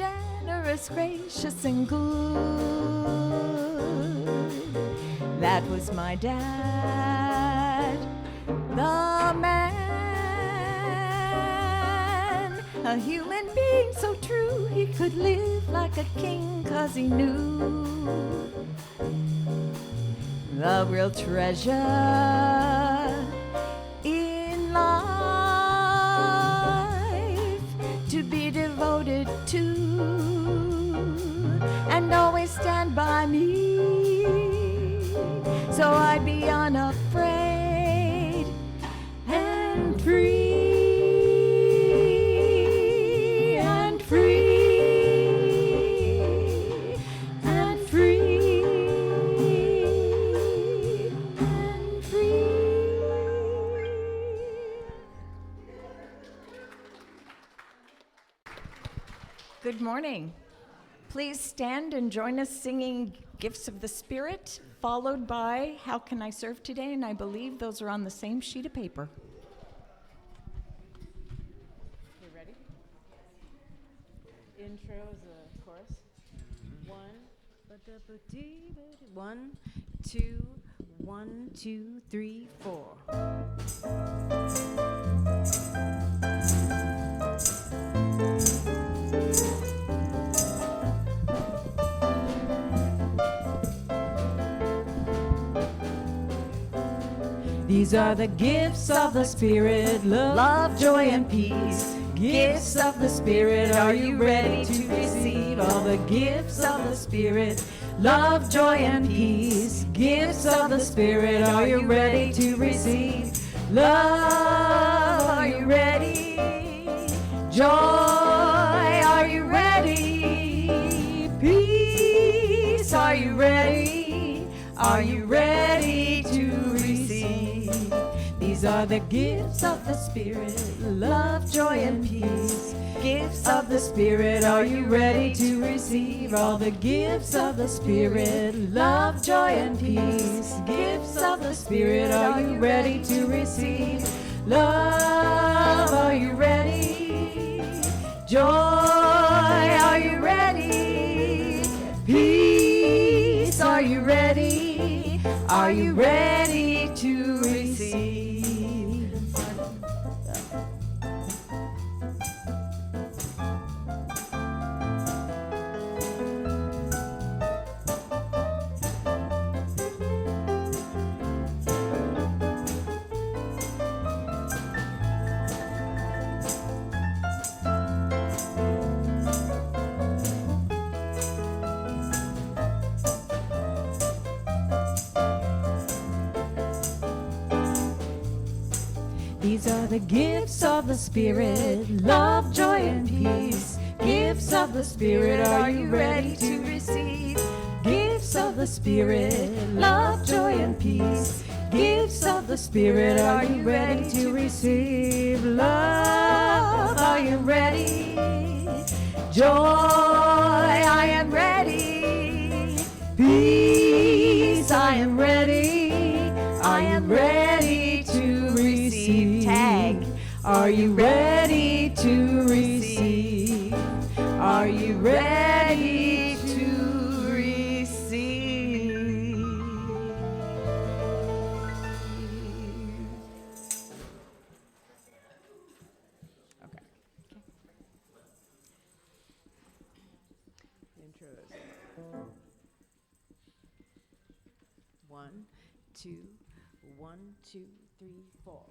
generous, gracious, and good. That was my dad, the man, a human being so true he could live like a king 'cause he knew the real treasure in life to be devoted to and always stand by me, so I'd be unafraid and free and free and free and free. Good morning. Please stand and join us singing Gifts of the Spirit, followed by How Can I Serve Today? And I believe those are on the same sheet of paper. You ready? Intro is a chorus. 1, 2, 1, 2, 3, 4. These are the gifts of the Spirit, love, joy, and peace. Gifts of the Spirit, are you ready to receive all the gifts of the Spirit? Love, joy, and peace. Gifts of the Spirit, are you ready to receive? Love, are you ready? Joy, are you ready? Peace, are you ready? Are you ready to receive? These are the gifts of the Spirit, love, joy, and peace. Gifts of the Spirit, are you ready to receive all the gifts of the Spirit, love, joy, and peace? Gifts of the Spirit, are you ready to receive? Love, are you ready? Joy, are you ready? Peace, are you ready? Are you ready to receive? These are the gifts of the Spirit, love, joy, and peace. Gifts of the Spirit, are you ready to receive? Gifts of the Spirit, love, joy, and peace. Gifts of the Spirit, are you ready to receive? Love, are you ready? Joy, I am ready. Peace, I am ready. I am ready to receive. Tag. Are you ready to receive? Are you ready to receive? Okay. Intro is 1, 2, 1, 2, 3, 4.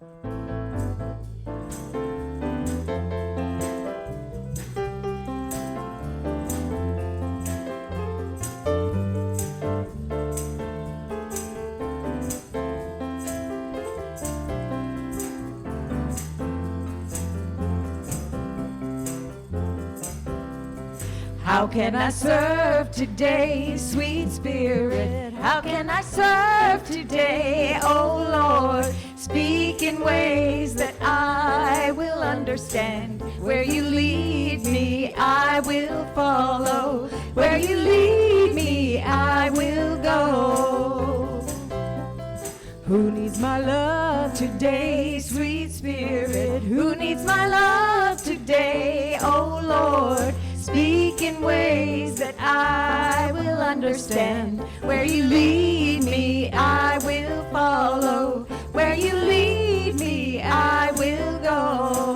How can I serve today, sweet Spirit? How can I serve today, oh Lord? Speak in ways that I will understand. Where you lead me, I will follow. Where you lead me, I will go. Who needs my love today, sweet Spirit? Who needs my love today, oh Lord? Speak speak in ways that I will understand. Where you lead me, I will follow. Where you lead me, I will go.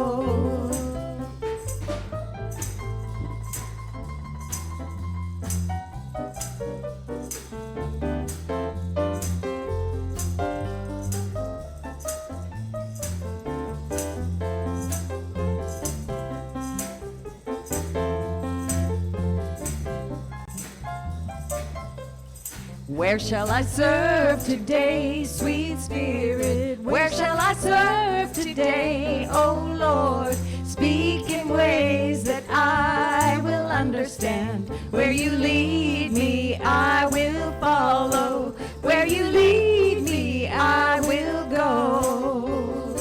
Where shall I serve today, sweet Spirit? Where shall I serve today, oh Lord? Speak in ways that I will understand. Where you lead me, I will follow. Where you lead me, I will go.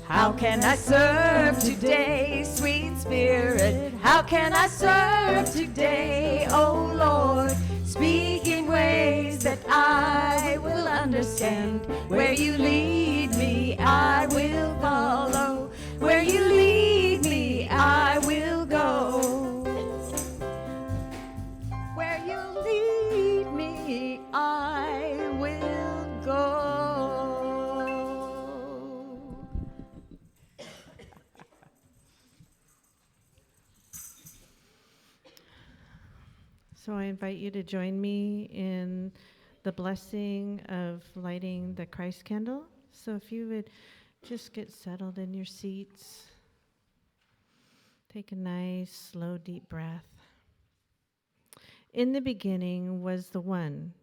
How can I serve today, sweet Spirit? How can I serve today, oh Lord? Speak in ways that I will understand. Where you lead me, I will follow. Where you lead me, I will go. Where you lead me, I will go. So I invite you to join me in the blessing of lighting the Christ candle. So if you would just get settled in your seats, take a nice, slow, deep breath. In the beginning was the one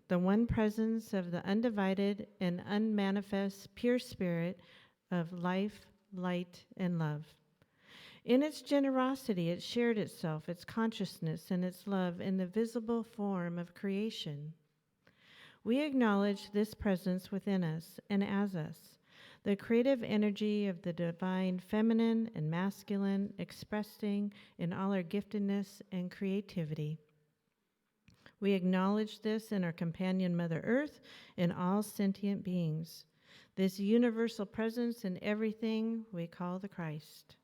presence of the undivided and unmanifest pure spirit of life, light, and love. In its generosity, it shared itself, its consciousness, and its love in the visible form of creation. We acknowledge this presence within us and as us, the creative energy of the divine feminine and masculine expressing in all our giftedness and creativity. We acknowledge this in our companion Mother Earth and all sentient beings, this universal presence in everything we call the Christ.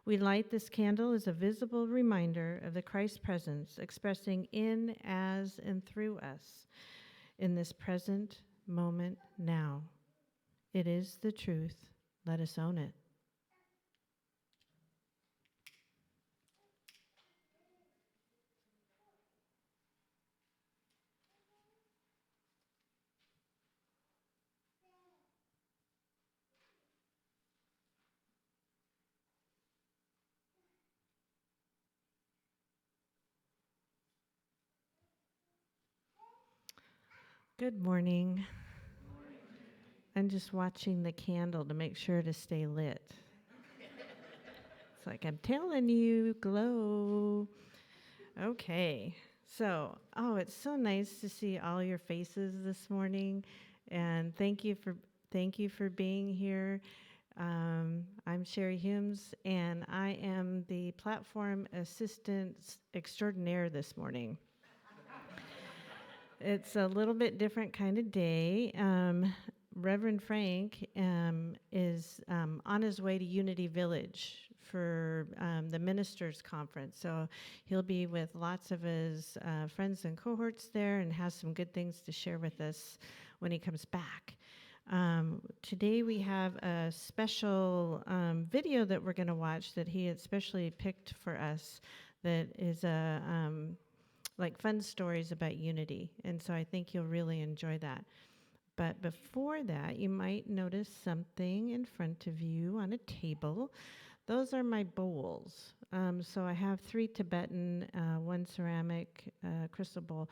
We light this candle as a visible reminder of the Christ presence expressing in, as, and through us in this present moment now. It is the truth. Let us own it. Good morning. I'm just watching the candle to make sure to stay lit. It's like I'm telling you, glow. Okay. So, it's so nice to see all your faces this morning, and thank you for being here. I'm Shari Humes, and I am the platform assistant extraordinaire this morning. It's a little bit different kind of day. Reverend Frank is on his way to Unity Village for the ministers' conference. So he'll be with lots of his friends and cohorts there and has some good things to share with us when he comes back. Today we have a special video that we're going to watch that he had specially picked for us that is like fun stories about unity. And so I think you'll really enjoy that. But before that, you might notice something in front of you on a table. Those are my bowls. So I have 3 Tibetan, 1 ceramic crystal bowl.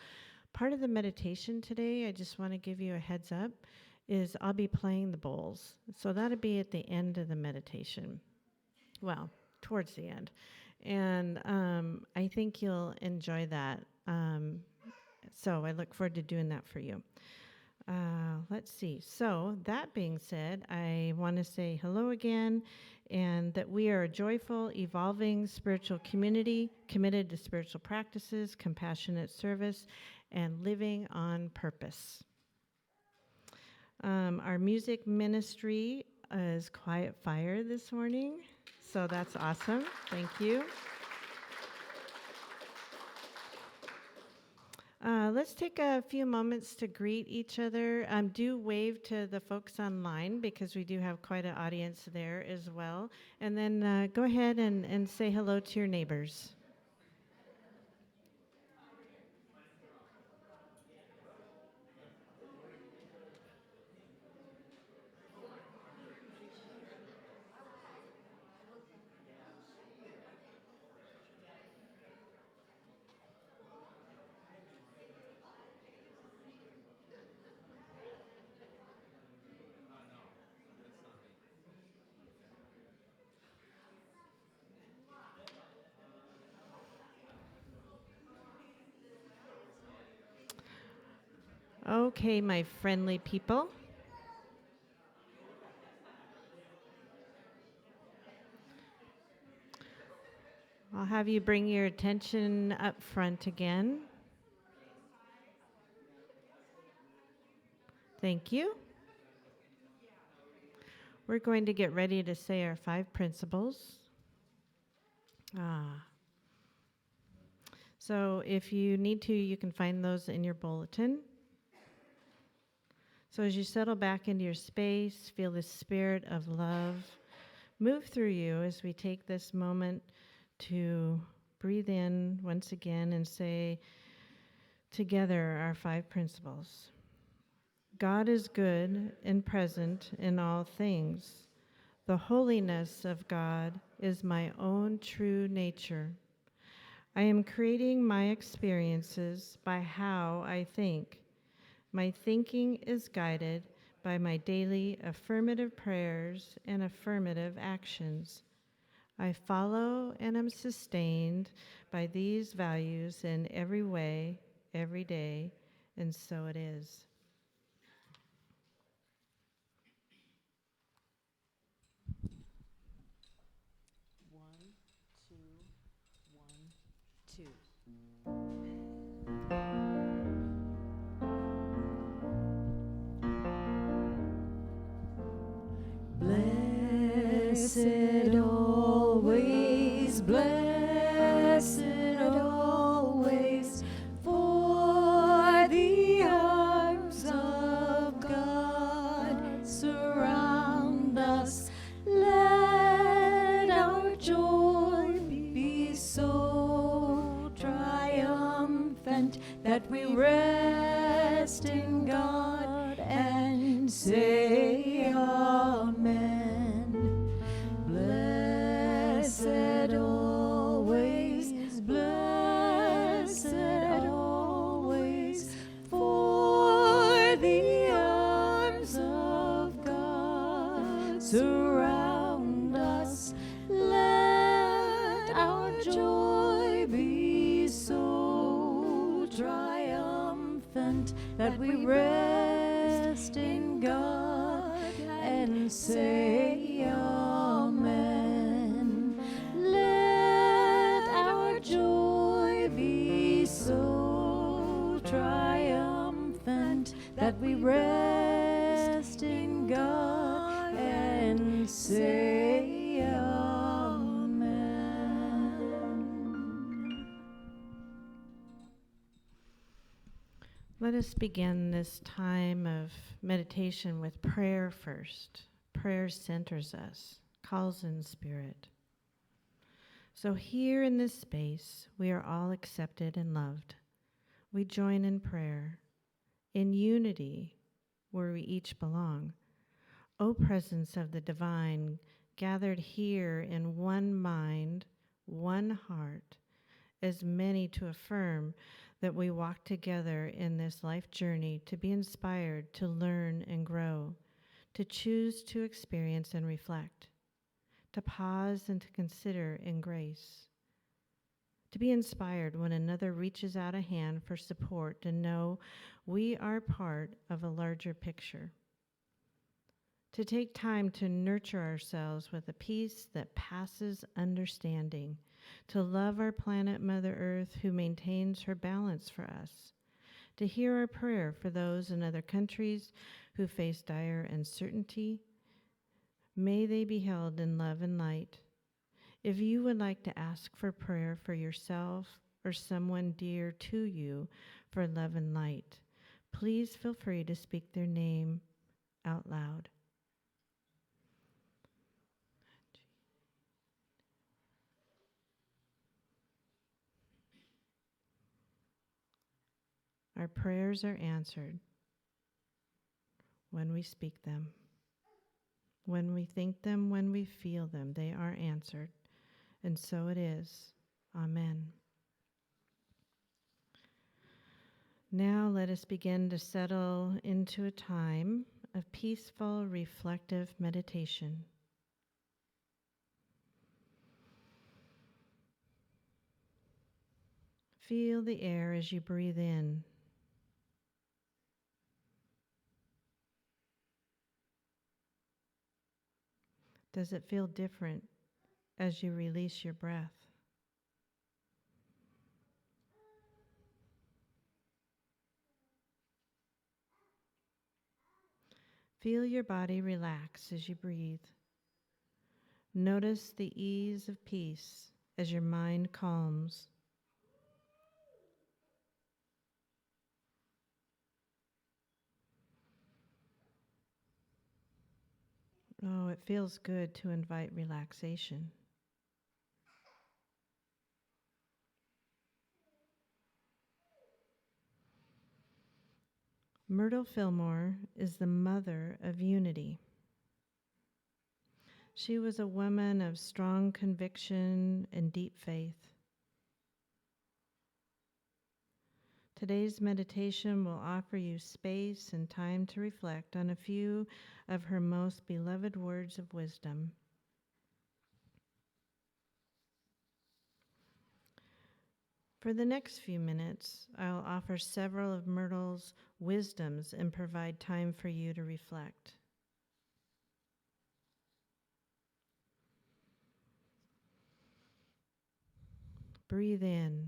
Part of the meditation today, I just want to give you a heads up, is I'll be playing the bowls. So that'll be at the end of the meditation. Well, towards the end. And I think you'll enjoy that. So I look forward to doing that for you. Let's see. So that being said, I want to say hello again, and that we are a joyful, evolving spiritual community committed to spiritual practices, compassionate service, and living on purpose. Our music ministry is Quiet Fire this morning, so that's awesome. Thank you. Let's take a few moments to greet each other. Do wave to the folks online because we do have quite an audience there as well. And then go ahead and say hello to your neighbors. Okay, my friendly people. I'll have you bring your attention up front again. Thank you. We're going to get ready to say our 5 principles. So if you need to, you can find those in your bulletin. So as you settle back into your space, feel the spirit of love move through you as we take this moment to breathe in once again and say together our 5 principles. God is good and present in all things. The holiness of God is my own true nature. I am creating my experiences by how I think. My thinking is guided by my daily affirmative prayers and affirmative actions. I follow and am sustained by these values in every way, every day, and so it is. One, two. Blessed always, blessed always, for the arms of God surround us. Let our joy be so triumphant that we rest in God and say Amen. Blessed always, blessed always, for the arms of God surround us. Let our joy be so triumphant that we rest in God and say Amen. Let our joy be so triumphant that we rest in God and say Amen. Let us begin this time of meditation with prayer first. Prayer centers us, calls in spirit. So here in this space, we are all accepted and loved. We join in prayer, in unity, where we each belong. O presence of the divine, gathered here in one mind, one heart, as many to affirm that we walk together in this life journey to be inspired, to learn and grow, to choose to experience and reflect, to pause and to consider in grace, to be inspired when another reaches out a hand for support, to know we are part of a larger picture, to take time to nurture ourselves with a peace that passes understanding, to love our planet Mother Earth who maintains her balance for us, to hear our prayer for those in other countries who face dire uncertainty. May they be held in love and light. If you would like to ask for prayer for yourself or someone dear to you for love and light, please feel free to speak their name out loud. Our prayers are answered when we speak them. When we think them, when we feel them, they are answered. And so it is. Amen. Now let us begin to settle into a time of peaceful, reflective meditation. Feel the air as you breathe in. Does it feel different as you release your breath? Feel your body relax as you breathe. Notice the ease of peace as your mind calms. Oh, it feels good to invite relaxation. Myrtle Fillmore is the mother of unity. She was a woman of strong conviction and deep faith. Today's meditation will offer you space and time to reflect on a few of her most beloved words of wisdom. For the next few minutes, I'll offer several of Myrtle's wisdoms and provide time for you to reflect. Breathe in.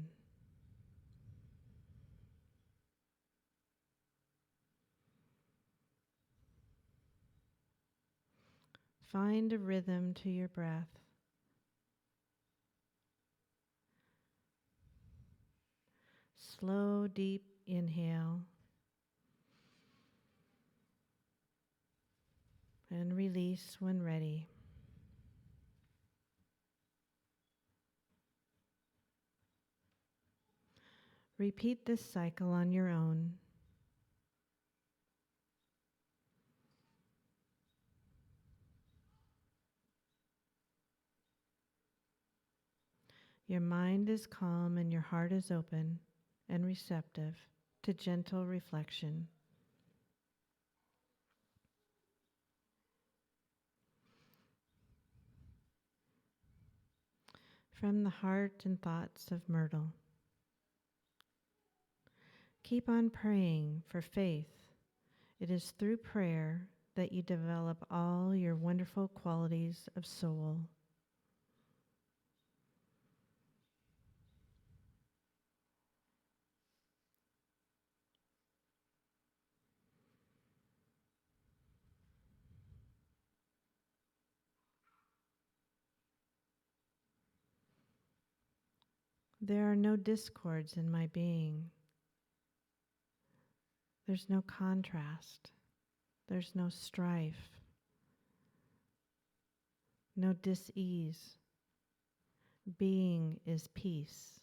Find a rhythm to your breath. Slow, deep inhale. And release when ready. Repeat this cycle on your own. Your mind is calm and your heart is open and receptive to gentle reflection. From the heart and thoughts of Myrtle. Keep on praying for faith. It is through prayer that you develop all your wonderful qualities of soul. There are no discords in my being. There's no contrast. There's no strife. No dis-ease. Being is peace.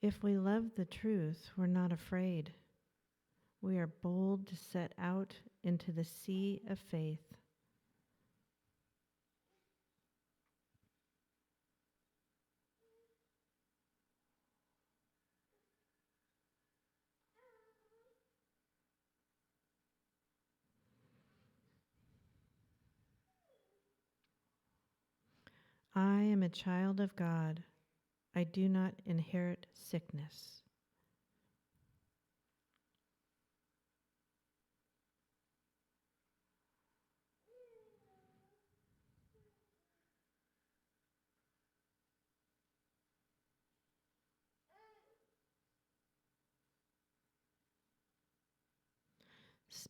If we love the truth, we're not afraid. We are bold to set out into the sea of faith. I am a child of God. I do not inherit sickness.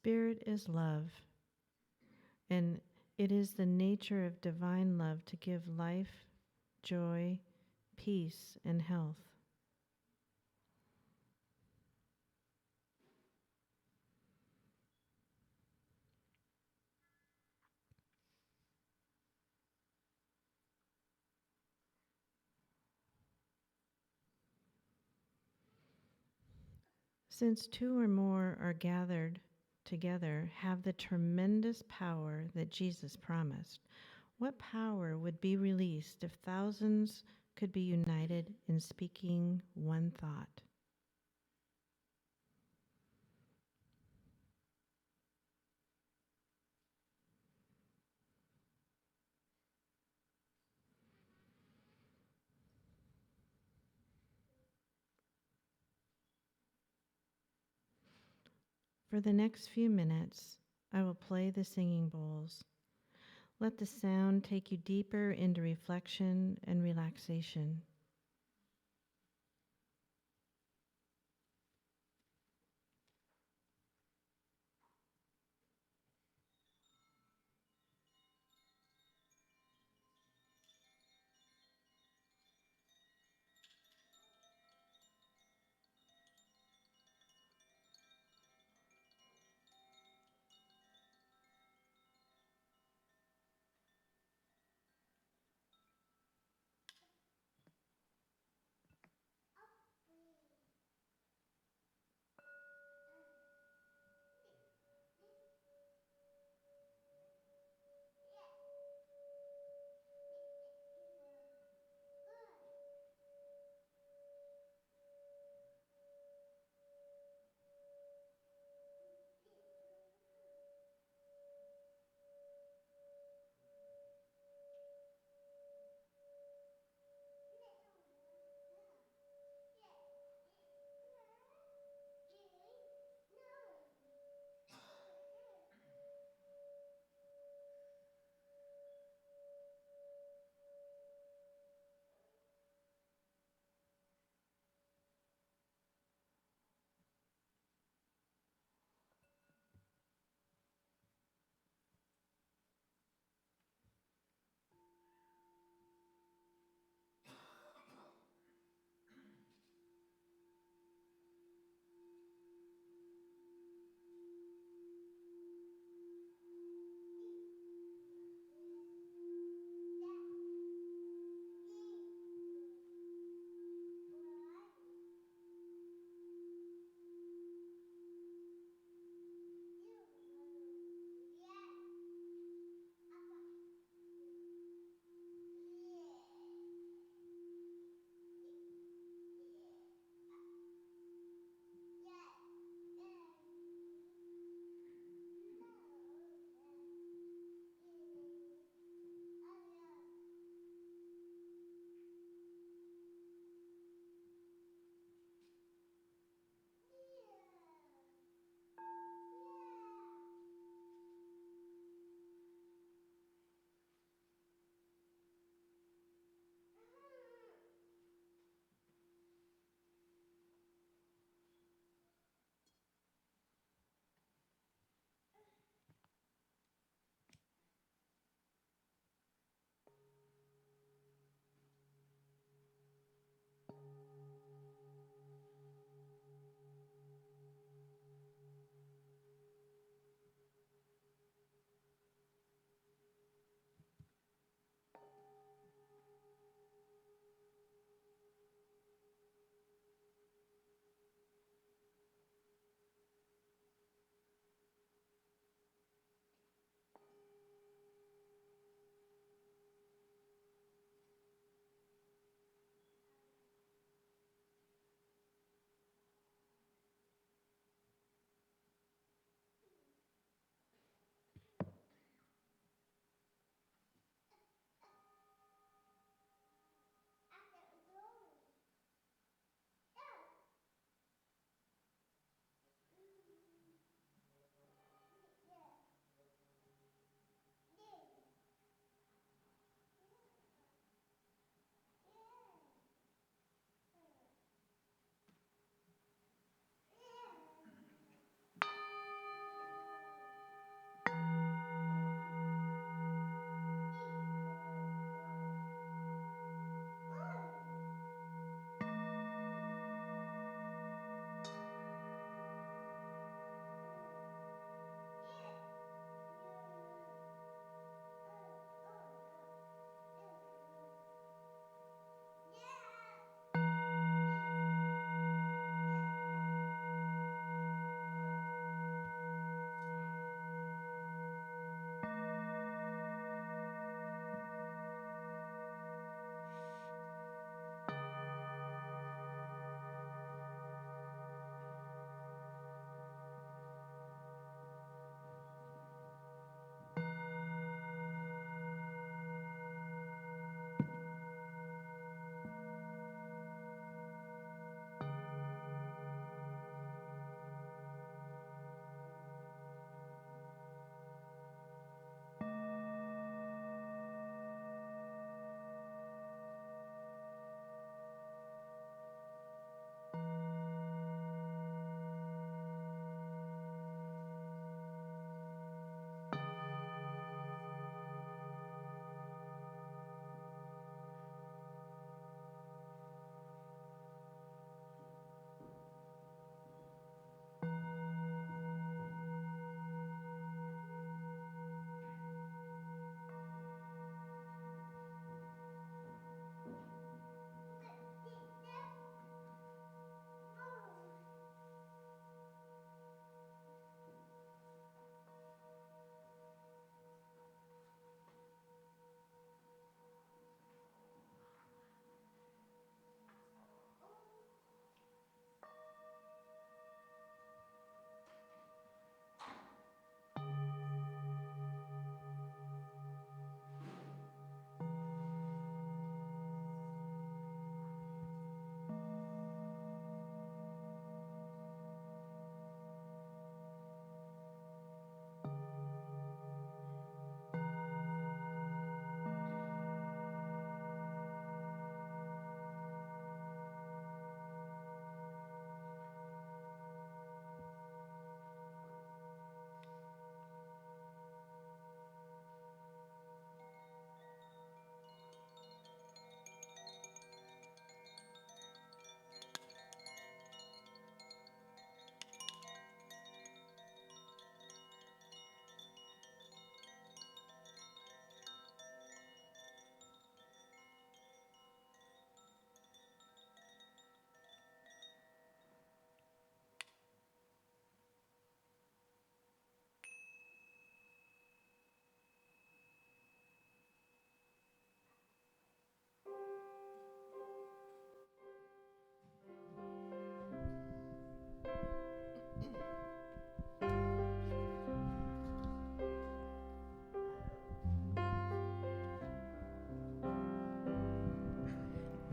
Spirit is love, and it is the nature of divine love to give life, joy, peace, and health. Since two or more are gathered together, have the tremendous power that Jesus promised. What power would be released if thousands could be united in speaking one thought? For the next few minutes, I will play the singing bowls. Let the sound take you deeper into reflection and relaxation.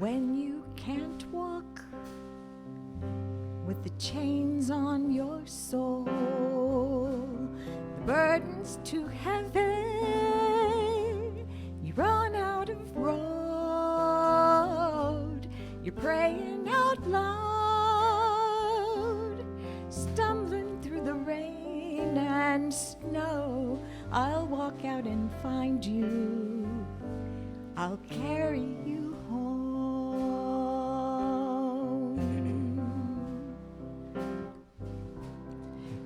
when you can't walk with the chains on your soul, the burden's too heavy, you run out of road, you're praying out loud, stumbling through the rain and snow. I'll walk out and find you, I'll carry you home.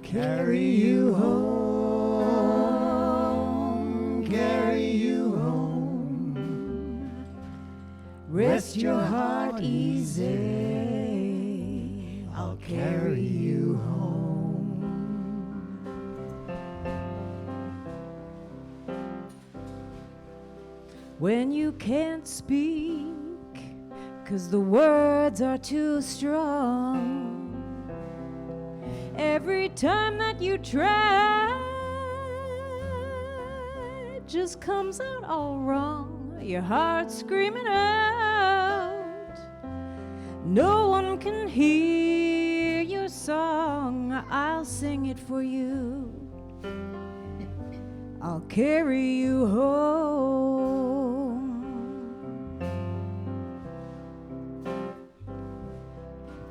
Carry you home, carry you home. Rest your heart easy, I'll carry you home. When you can't speak, 'cause the words are too strong, every time that you try, it just comes out all wrong. Your heart's screaming out, no one can hear your song. I'll sing it for you, I'll carry you home.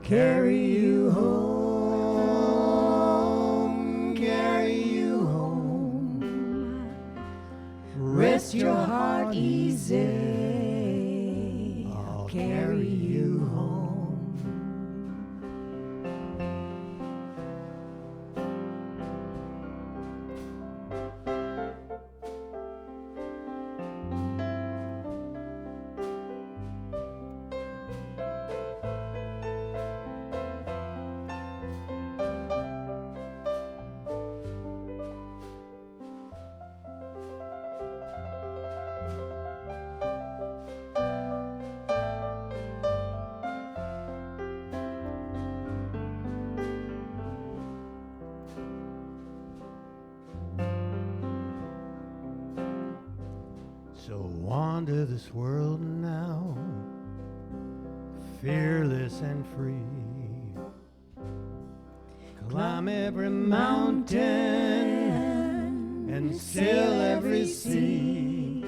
Carry you home, carry you home. Rest your heart easy, I'll carry you home. So wander this world now, fearless and free. Climb every mountain and sail every sea.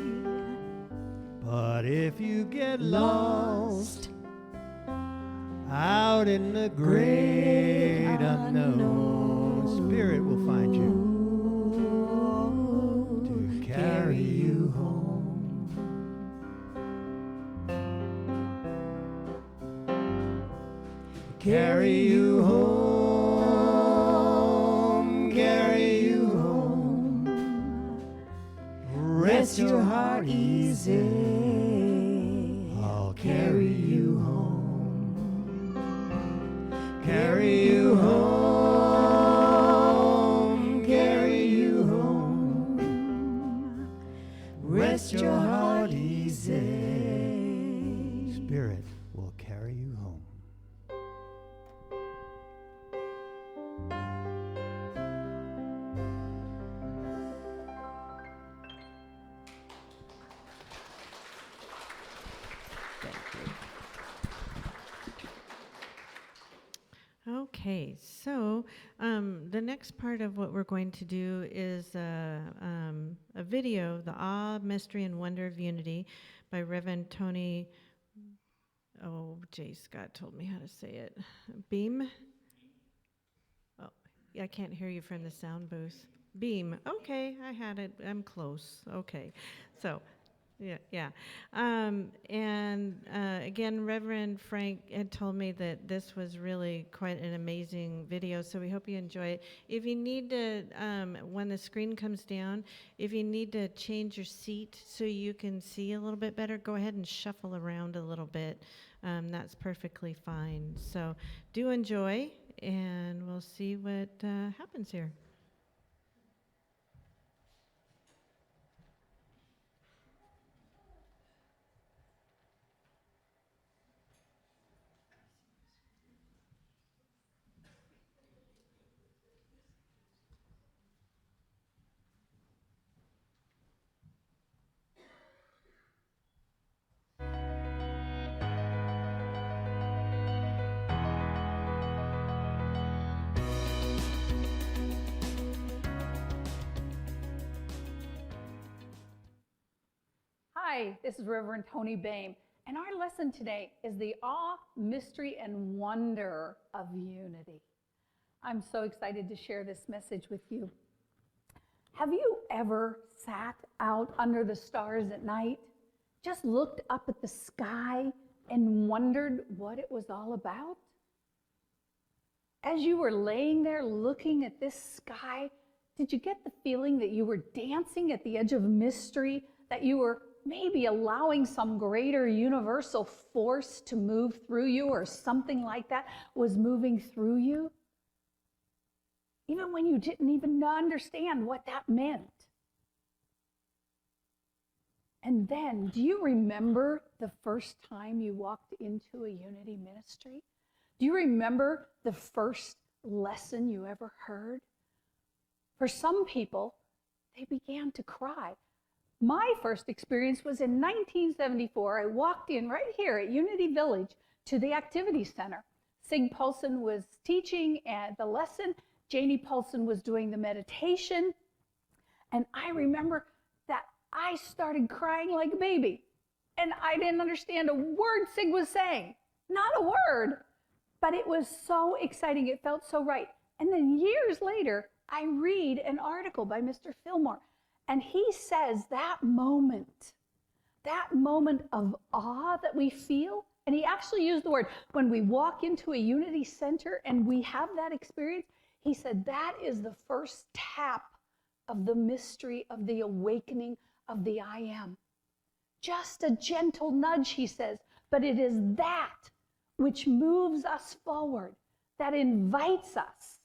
But if you get lost out in the great unknown, Spirit will find you to carry you home. Carry you home, carry you home. Rest your heart easy, I'll carry you home. Carry you home, carry you home. Rest your heart easy. Spirit will carry you home. Okay, so the next part of what we're going to do is a video, The Awe, Mystery, and Wonder of Unity by Reverend Toni, Scott told me how to say it, Boehm? Oh, I can't hear you from the sound booth. Boehm, okay, I had it, I'm close, okay. So, yeah. Again, Reverend Frank had told me that this was really quite an amazing video, so we hope you enjoy it. If you need to, when the screen comes down, if you need to change your seat so you can see a little bit better, go ahead and shuffle around a little bit. That's perfectly fine. So do enjoy, and we'll see what happens here. Hi, this is Reverend Toni Boehm, and our lesson today is the awe, mystery, and wonder of unity. I'm so excited to share this message with you. Have you ever sat out under the stars at night, just looked up at the sky and wondered what it was all about? As you were laying there looking at this sky, did you get the feeling that you were dancing at the edge of mystery, that you were maybe allowing some greater universal force to move through you, or something like that was moving through you? Even when you didn't even understand what that meant. And then, do you remember the first time you walked into a unity ministry? Do you remember the first lesson you ever heard? For some people, they began to cry. My first experience was in 1974. I walked in right here at Unity Village to the Activity Center. Sig Paulson was teaching at the lesson. Janie Paulson was doing the meditation. And I remember that I started crying like a baby. And I didn't understand a word Sig was saying. Not a word. But it was so exciting. It felt so right. And then years later, I read an article by Mr. Fillmore. And he says that moment of awe that we feel, and he actually used the word, when we walk into a unity center and we have that experience, he said that is the first tap of the mystery of the awakening of the I am. Just a gentle nudge, he says, but it is that which moves us forward, that invites us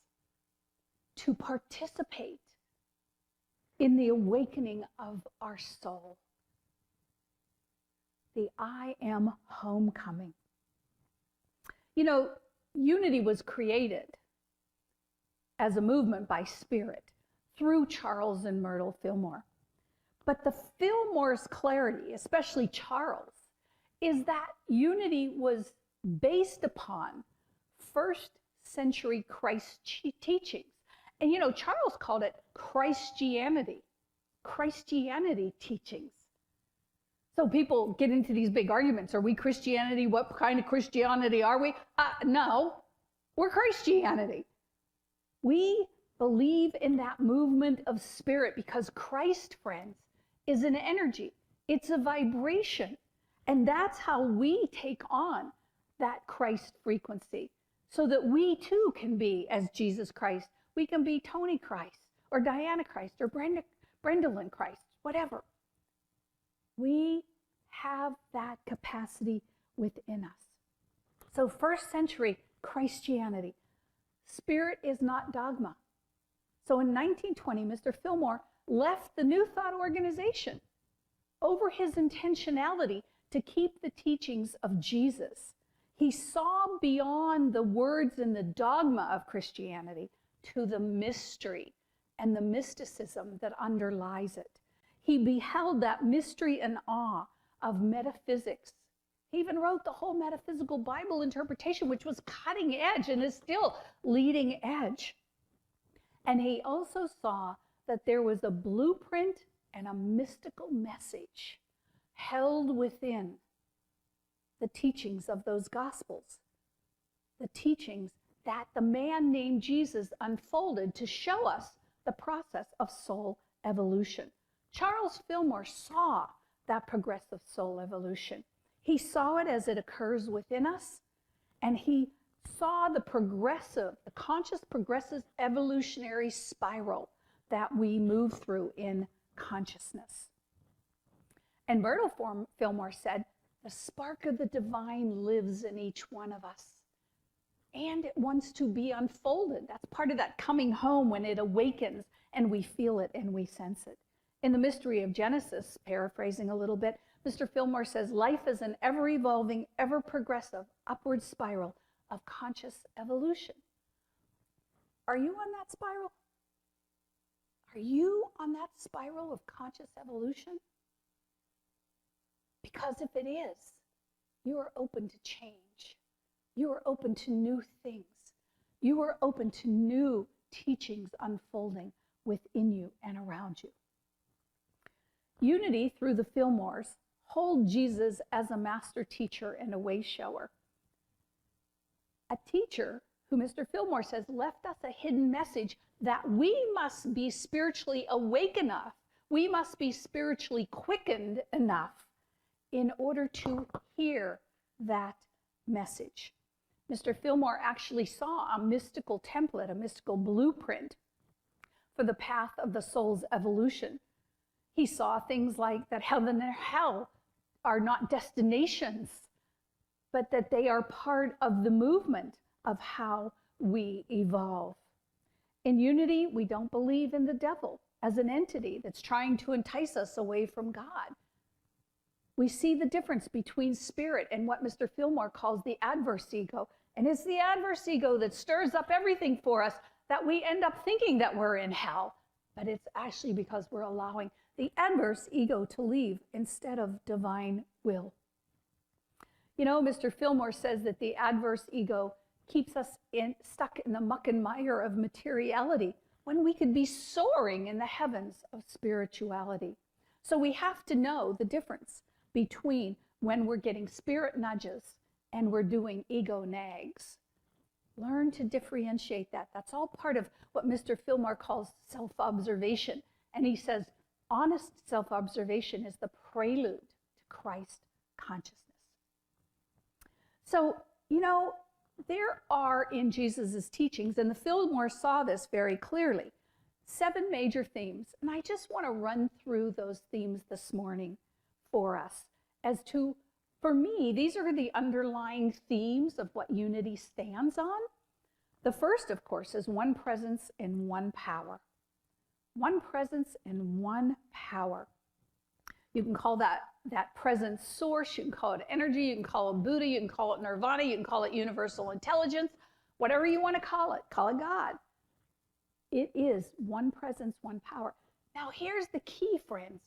to participate in the awakening of our soul. The I am homecoming. You know, unity was created as a movement by Spirit through Charles and Myrtle Fillmore. But the Fillmore's clarity, especially Charles, is that unity was based upon first century Christ teachings. And you know, Charles called it Christianity teachings. So people get into these big arguments. Are we Christianity? What kind of Christianity are we? No, we're Christianity. We believe in that movement of spirit because Christ, friends, is an energy. It's a vibration. And that's how we take on that Christ frequency so that we too can be as Jesus Christ. We can be Toni Christ or Diana Christ or Brendolyn Christ, whatever. We have that capacity within us. So first century Christianity, spirit is not dogma. So in 1920, Mr. Fillmore left the New Thought organization over his intentionality to keep the teachings of Jesus. He saw beyond the words and the dogma of Christianity to the mystery and the mysticism that underlies it. He beheld that mystery and awe of metaphysics. He even wrote the whole metaphysical Bible interpretation, which was cutting edge and is still leading edge. And he also saw that there was a blueprint and a mystical message held within the teachings of those Gospels, the teachings that the man named Jesus unfolded to show us the process of soul evolution. Charles Fillmore saw that progressive soul evolution. He saw it as it occurs within us, and he saw the conscious progressive evolutionary spiral that we move through in consciousness. And Myrtle Fillmore said, the spark of the divine lives in each one of us. And it wants to be unfolded. That's part of that coming home when it awakens and we feel it and we sense it. In the mystery of Genesis, paraphrasing a little bit, Mr. Fillmore says, life is an ever-evolving, ever-progressive upward spiral of conscious evolution. Are you on that spiral? Are you on that spiral of conscious evolution? Because if it is, you are open to change. You are open to new things. You are open to new teachings unfolding within you and around you. Unity through the Fillmores hold Jesus as a master teacher and a way shower. A teacher who Mr. Fillmore says left us a hidden message that we must be spiritually awake enough, we must be spiritually quickened enough in order to hear that message. Mr. Fillmore actually saw a mystical template, a mystical blueprint for the path of the soul's evolution. He saw things like that heaven and hell are not destinations, but that they are part of the movement of how we evolve. In Unity, we don't believe in the devil as an entity that's trying to entice us away from God. We see the difference between spirit and what Mr. Fillmore calls the adverse ego. And it's the adverse ego that stirs up everything for us, that we end up thinking that we're in hell. But it's actually because we're allowing the adverse ego to leave instead of divine will. You know, Mr. Fillmore says that the adverse ego keeps us stuck in the muck and mire of materiality when we could be soaring in the heavens of spirituality. So we have to know the difference between when we're getting spirit nudges and we're doing ego nags. Learn to differentiate that. That's all part of what Mr. Fillmore calls self-observation. And he says, honest self-observation is the prelude to Christ consciousness. So, you know, there are in Jesus's teachings, and the Fillmore saw this very clearly, 7 major themes. And I just want to run through those themes this morning for us as to, for me, these are the underlying themes of what unity stands on. The first, of course, is one presence and one power. One presence and one power. You can call that presence source, you can call it energy, you can call it Buddha, you can call it nirvana, you can call it universal intelligence, whatever you want to call it God. It is one presence, one power. Now here's the key, friends.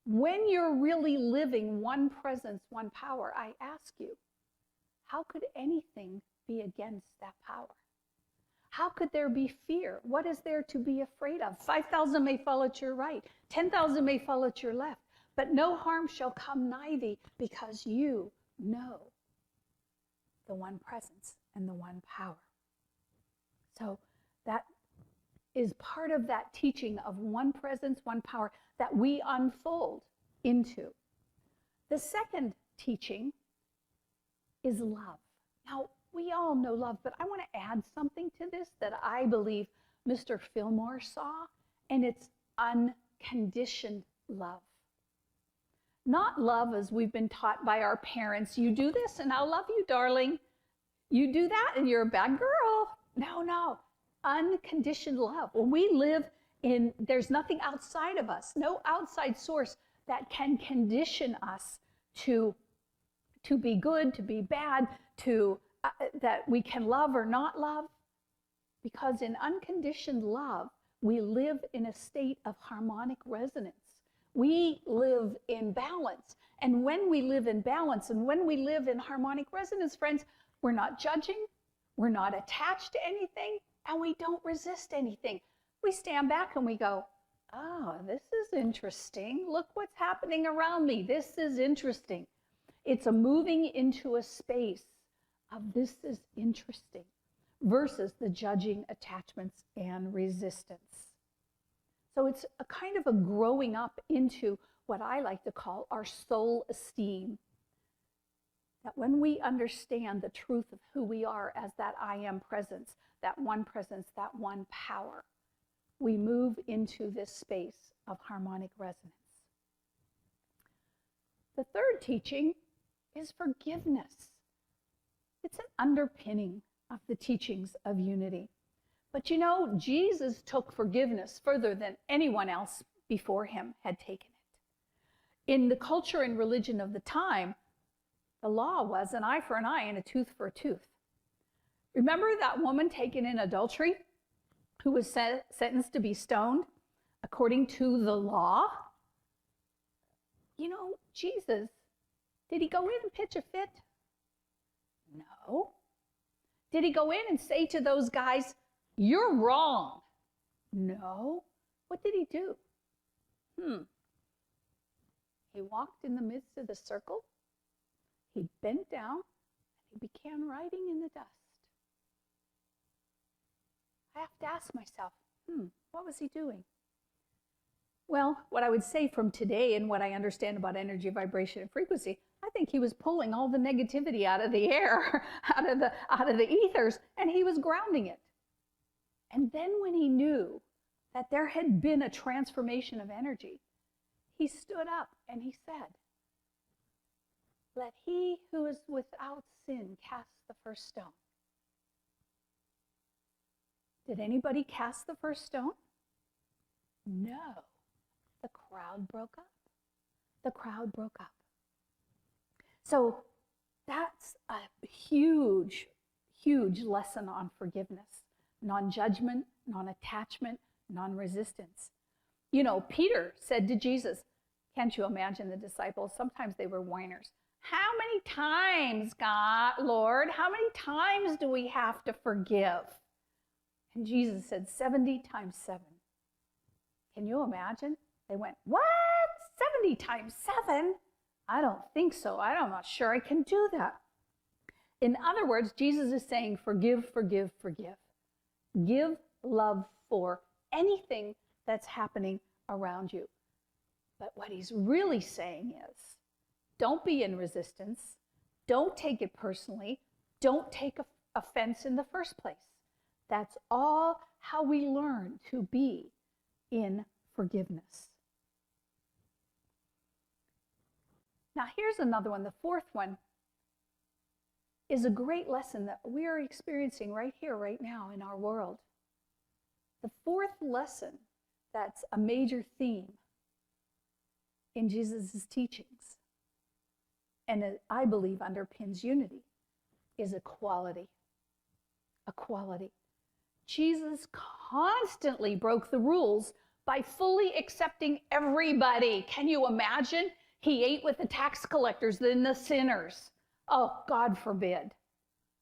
When you're really living one presence, one power, I ask you, how could anything be against that power? How could there be fear? What is there to be afraid of? 5,000 may fall at your right, 10,000 may fall at your left, but no harm shall come nigh thee, because you know the one presence and the one power. So that is part of that teaching of one presence, one power that we unfold into. The second teaching is love. Now, we all know love, but I want to add something to this that I believe Mr. Fillmore saw, and it's unconditioned love. Not love as we've been taught by our parents. You do this and I'll love you, darling. You do that and you're a bad girl. No. Unconditioned love. When we live in, there's nothing outside of us, no outside source that can condition us to be good, to be bad, to that we can love or not love. Because in unconditioned love, we live in a state of harmonic resonance. We live in balance. And when we live in balance and when we live in harmonic resonance, friends, we're not judging, we're not attached to anything, and we don't resist anything. We stand back and we go, oh, this is interesting. Look what's happening around me. This is interesting. It's a moving into a space of this is interesting versus the judging, attachments, and resistance. So it's a kind of a growing up into what I like to call our soul esteem. That when we understand the truth of who we are as that I am presence, that one power, we move into this space of harmonic resonance. The third teaching is forgiveness. It's an underpinning of the teachings of unity. But you know, Jesus took forgiveness further than anyone else before him had taken it. In the culture and religion of the time, the law was an eye for an eye and a tooth for a tooth. Remember that woman taken in adultery who was sentenced to be stoned according to the law? You know, Jesus, did he go in and pitch a fit? No. Did he go in and say to those guys, you're wrong? No. What did he do? He walked in the midst of the circle, he bent down and he began writing in the dust. I have to ask myself, what was he doing? Well, what I would say from today and what I understand about energy, vibration, and frequency, I think he was pulling all the negativity out of the air, out of the ethers, and he was grounding it. And then when he knew that there had been a transformation of energy, he stood up and he said, "Let he who is without sin cast the first stone." Did anybody cast the first stone? No. The crowd broke up. The crowd broke up. So that's a huge, huge lesson on forgiveness, non-judgment, non-attachment, non-resistance. You know, Peter said to Jesus, can't you imagine the disciples? Sometimes they were whiners. How many times, God, Lord, how many times do we have to forgive? And Jesus said 70 times 7. Can you imagine? They went, what? 70 times 7? I don't think so. I'm not sure I can do that. In other words, Jesus is saying, forgive, forgive, forgive. Give love for anything that's happening around you. But what he's really saying is, don't be in resistance. Don't take it personally. Don't take offense in the first place. That's all how we learn to be in forgiveness. Now here's another one. The fourth one is a great lesson that we are experiencing right here, right now in our world. The fourth lesson that's a major theme in Jesus' teachings, and it, I believe underpins unity, is equality. Equality. Jesus constantly broke the rules by fully accepting everybody. Can you imagine? He ate with the tax collectors and the sinners. Oh, God forbid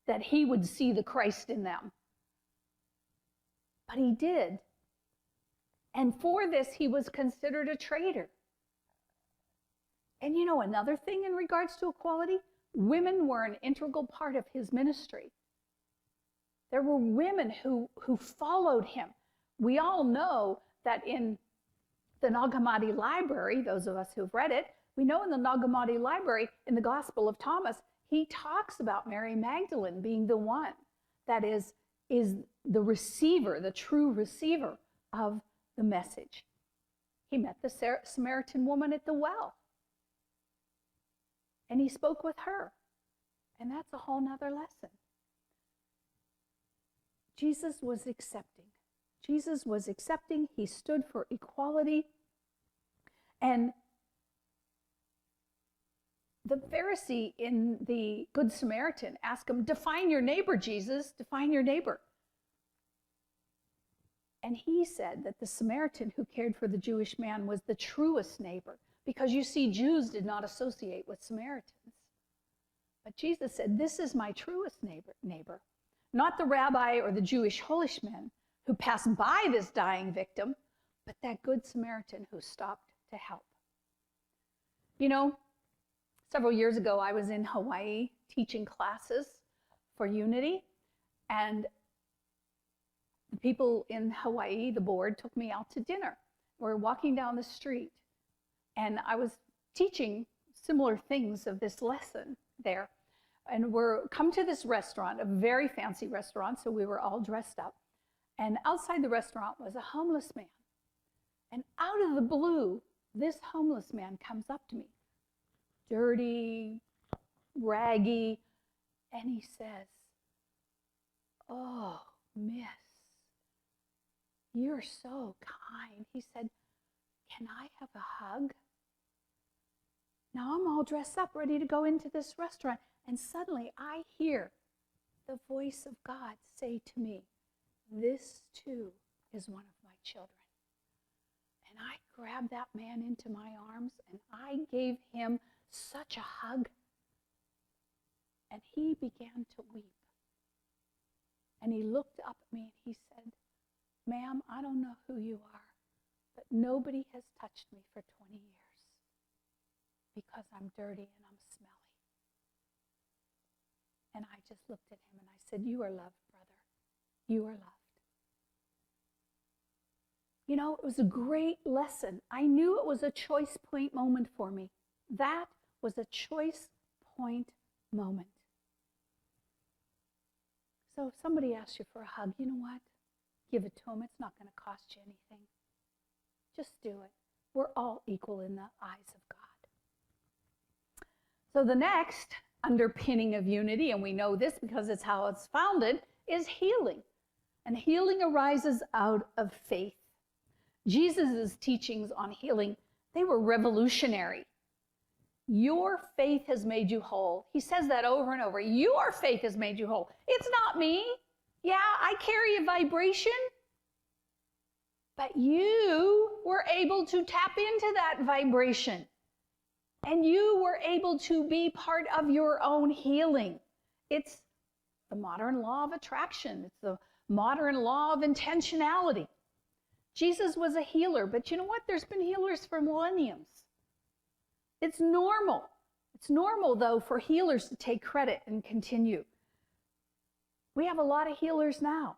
that he would see the Christ in them. But he did. And for this, he was considered a traitor. And you know another thing in regards to equality? Women were an integral part of his ministry. There were women who followed him. We all know that in the Nag Hammadi library, those of us who've read it, we know in the Nag Hammadi library, in the Gospel of Thomas, he talks about Mary Magdalene being the one that is the receiver, the true receiver of the message. He met the Samaritan woman at the well, and he spoke with her. And that's a whole nother lesson. Jesus was accepting. Jesus was accepting. He stood for equality. And the Pharisee in the Good Samaritan asked him, define your neighbor, Jesus, define your neighbor. And he said that the Samaritan who cared for the Jewish man was the truest neighbor, because you see, Jews did not associate with Samaritans. But Jesus said, this is my truest neighbor, not the rabbi or the Jewish holishman who passed by this dying victim, but that good Samaritan who stopped to help. You know, several years ago, I was in Hawaii teaching classes for unity, and the people in Hawaii, the board, took me out to dinner. We're walking down the street, and I was teaching similar things of this lesson there. And we're come to this restaurant, a very fancy restaurant, so we were all dressed up. And outside the restaurant was a homeless man. And out of the blue, this homeless man comes up to me, dirty, raggy, and he says, "Oh, miss, you're so kind." He said, "Can I have a hug?" Now I'm all dressed up, ready to go into this restaurant, and suddenly I hear the voice of God say to me, "This too is one of my children." And I grabbed that man into my arms and I gave him such a hug. And he began to weep. And he looked up at me and he said, "Ma'am, I don't know who you are, but nobody has touched me for 20 years. I'm dirty and I'm smelly. And I just looked at him and I said, you are loved, brother. You are loved. You know, it was a great lesson. I knew it was a choice point moment for me. That was a choice point moment. So if somebody asks you for a hug, you know what? Give it to them. It's not going to cost you anything. Just do it. We're all equal in the eyes of God. So the next underpinning of unity, and we know this because it's how it's founded, is healing. And healing arises out of faith. Jesus' teachings on healing, they were revolutionary. Your faith has made you whole. He says that over and over. Your faith has made you whole. It's not me. Yeah, I carry a vibration. But you were able to tap into that vibration. And you were able to be part of your own healing. It's the modern law of attraction. It's the modern law of intentionality. Jesus was a healer, but you know what? There's been healers for millenniums. It's normal. It's normal, though, for healers to take credit and continue. We have a lot of healers now,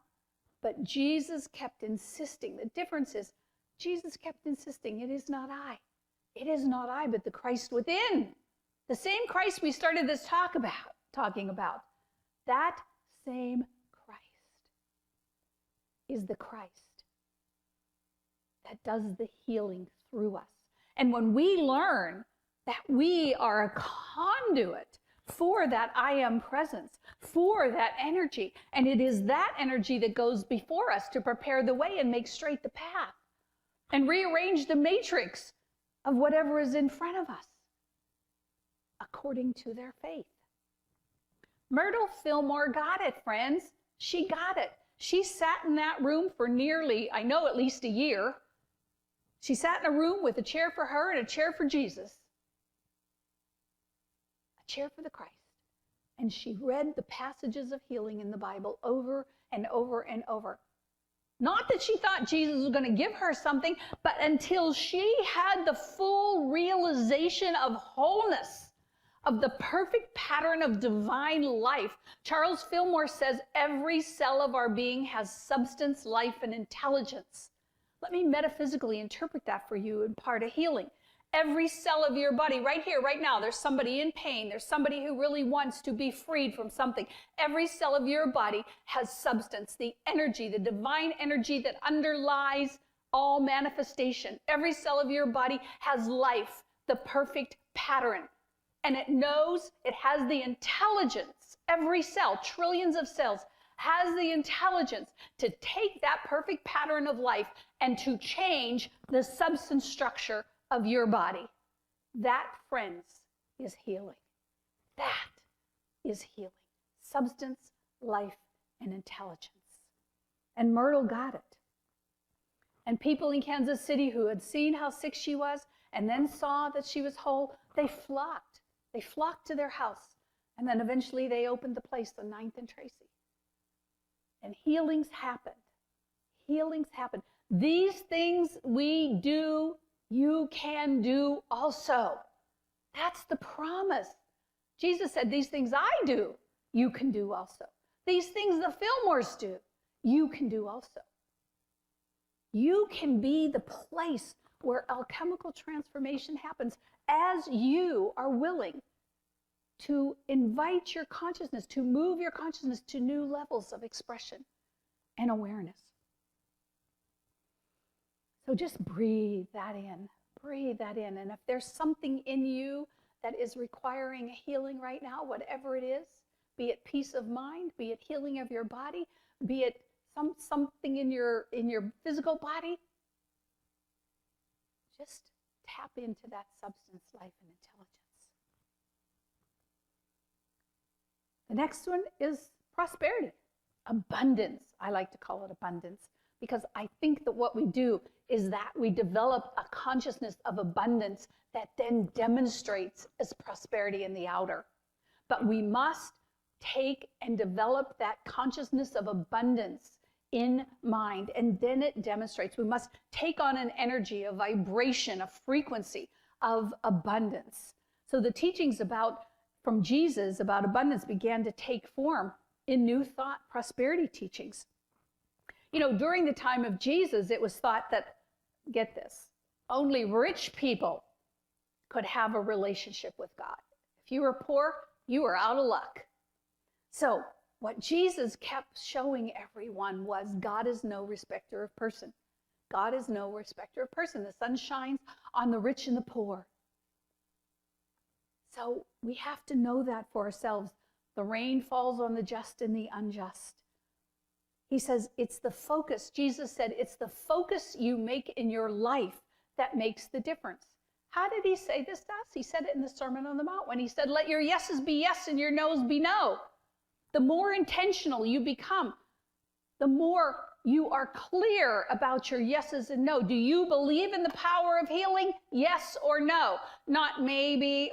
but Jesus kept insisting. The difference is Jesus kept insisting, it is not I. It is not I, but the Christ within. The same Christ we started this talking about. That same Christ is the Christ that does the healing through us. And when we learn that we are a conduit for that I am presence, for that energy, and it is that energy that goes before us to prepare the way and make straight the path and rearrange the matrix of whatever is in front of us according to their faith. Myrtle Fillmore got it, friends. She got it. She sat in that room for nearly, I know, at least a year. She sat in a room with a chair for her and a chair for Jesus. A chair for the Christ. And she read the passages of healing in the Bible over and over and over. Not that she thought Jesus was going to give her something, but until she had the full realization of wholeness, of the perfect pattern of divine life. Charles Fillmore says every cell of our being has substance, life, and intelligence. Let me metaphysically interpret that for you in part of healing. Every cell of your body, right here, right now, there's somebody in pain. There's somebody who really wants to be freed from something. Every cell of your body has substance, the energy, the divine energy that underlies all manifestation. Every cell of your body has life, the perfect pattern. And it knows, it has the intelligence. Every cell, trillions of cells, has the intelligence to take that perfect pattern of life and to change the substance structure of your body. That, friends, is healing. That is healing. Substance, life, and intelligence. And Myrtle got it. And people in Kansas City who had seen how sick she was and then saw that she was whole, they flocked. They flocked to their house. And then eventually they opened the place on 9th and Tracy. And healings happened. Healings happened. These things we do, you can do also. That's the promise. Jesus said, these things I do, you can do also. These things the Fillmores do, you can do also. You can be the place where alchemical transformation happens as you are willing to invite your consciousness, to move your consciousness to new levels of expression and awareness. So just breathe that in. Breathe that in. And if there's something in you that is requiring a healing right now, whatever it is, be it peace of mind, be it healing of your body, be it something in your physical body, just tap into that substance, life, and intelligence. The next one is prosperity, abundance. I like to call it abundance because I think that what we do is that we develop a consciousness of abundance that then demonstrates as prosperity in the outer. But we must take and develop that consciousness of abundance in mind, and then it demonstrates. We must take on an energy, a vibration, a frequency of abundance. So the teachings from Jesus about abundance began to take form in New Thought prosperity teachings. You know, during the time of Jesus, it was thought that, get this, only rich people could have a relationship with God. If you were poor, you were out of luck. So what Jesus kept showing everyone was God is no respecter of person. God is no respecter of person. The sun shines on the rich and the poor. So we have to know that for ourselves. The rain falls on the just and the unjust. He says it's the focus. Jesus said it's the focus you make in your life that makes the difference. How did he say this to us? He said it in the Sermon on the Mount when he said, let your yeses be yes and your noes be no. The more intentional you become, the more you are clear about your yeses and no. Do you believe in the power of healing? Yes or no? Not maybe,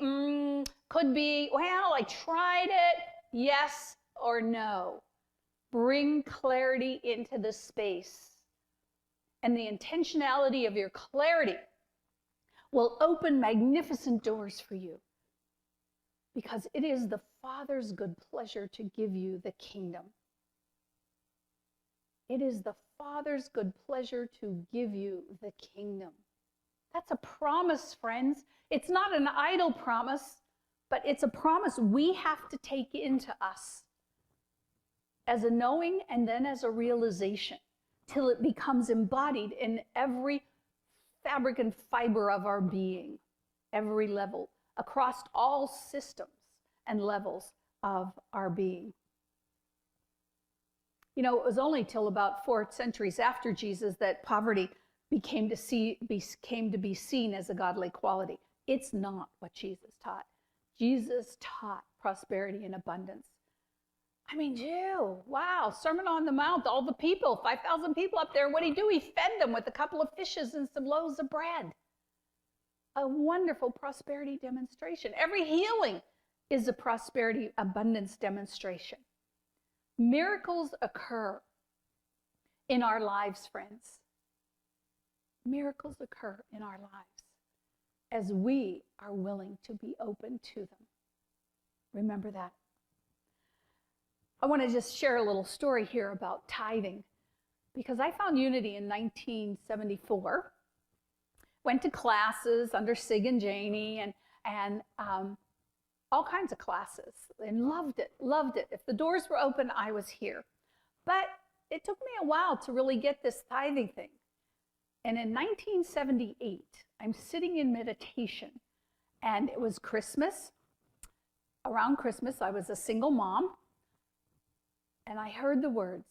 could be, well, I tried it. Yes or no? Bring clarity into the space. And the intentionality of your clarity will open magnificent doors for you, because it is the Father's good pleasure to give you the kingdom. It is the Father's good pleasure to give you the kingdom. That's a promise, friends. It's not an idle promise, but it's a promise we have to take into us as a knowing and then as a realization till it becomes embodied in every fabric and fiber of our being, every level, across all systems and levels of our being. You know, it was only till about 4 centuries after Jesus that poverty became to be seen as a godly quality. It's not what Jesus taught. Jesus taught prosperity and abundance. I mean, wow, Sermon on the Mount, all the people, 5,000 people up there, what did he do? He fed them with a couple of fishes and some loaves of bread. A wonderful prosperity demonstration. Every healing is a prosperity abundance demonstration. Miracles occur in our lives, friends. Miracles occur in our lives as we are willing to be open to them. Remember that. I want to just share a little story here about tithing, because I found unity in 1974. Went to classes under Sig and Janie and all kinds of classes, and loved it. If the doors were open, I was here. But it took me a while to really get this tithing thing. And in 1978, I'm sitting in meditation, and it was Christmas. Around Christmas, I was a single mom, and I heard the words,